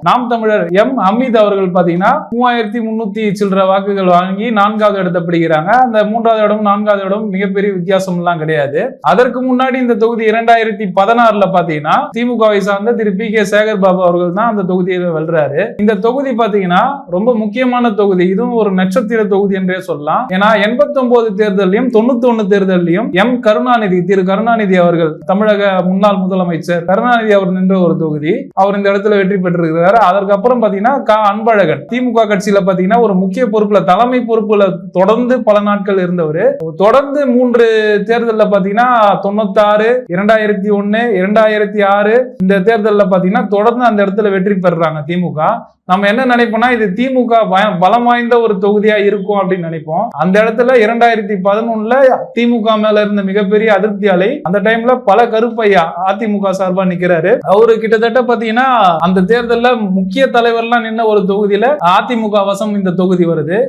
நாம் தமிழர் எம் அமீத் அவர்கள் பாத்தீங்கன்னா 3300 சில்லற வாக்குகள் வாங்கி 4வது இடத்தை பிடிக்கிறாங்க. அந்த 3வது இடம் 4வது இடம் மிகப்பெரிய வித்தியாசம் எல்லாம் கிடையாது. அதற்கு முன்னாடி இந்த தொகுதி 2016 பாத்தீங்கன்னா திமுகவை சார்ந்த திரு பி கே சேகர் பாபு அவர்கள் தான் அந்த தொகுதியை வெல்றாரு. இந்த தொகுதி பாத்தீங்கன்னா ரொம்ப முக்கியமான தொகுதி. இதுவும் ஒரு நட்சத்திர தொகுதி என்றே சொல்லலாம். ஏன்னா 89 தேர்தலையும் 91 தேர்தலையும் திரு கருணாநிதி அவர்கள், தமிழக முன்னாள் முதலமைச்சர் கருணாநிதி அவர் நின்ற ஒரு தொகுதி. அவர் இந்த இடத்துல வெற்றி பெற்றிருக்கிறார். அதற்கப்புறம் பாத்தீங்கன்னா அன்பழகன் திமுக கட்சியில பாத்தீங்கன்னா ஒரு முக்கிய பொறுப்புல, தலைமை பொறுப்புல தொடர்ந்து பல நாட்கள் இருந்தவர். தொடர்ந்து 3 தேர்தல்ல பாத்தீங்கன்னா 96, 2001, 2006 இந்த தேர்தல்ல பாத்தீங்கன்னா தொடர்ந்து அந்த இடத்துல வெற்றி பெறாங்க திமுக. நம்ம என்ன நினைப்போம்னா இது திமுக பலம் வாய்ந்த ஒரு தொகுதியா இருக்கும் அப்படின்னு நினைப்போம். அந்த இடத்துல 2011 திமுக மேல இருந்த மிகப்பெரிய அதிருப்தியாலை அந்த டைம்ல பல கருப்பையா அதிமுக சார்பா நிக்கிறாரு. அவரு கிட்டத்தட்ட பாத்தீங்கன்னா அந்த தேர்தல்ல முக்கிய தலைவர்லாம் நின்ன ஒரு தொகுதியில அதிமுக வசம் இந்த தொகுதி வருது.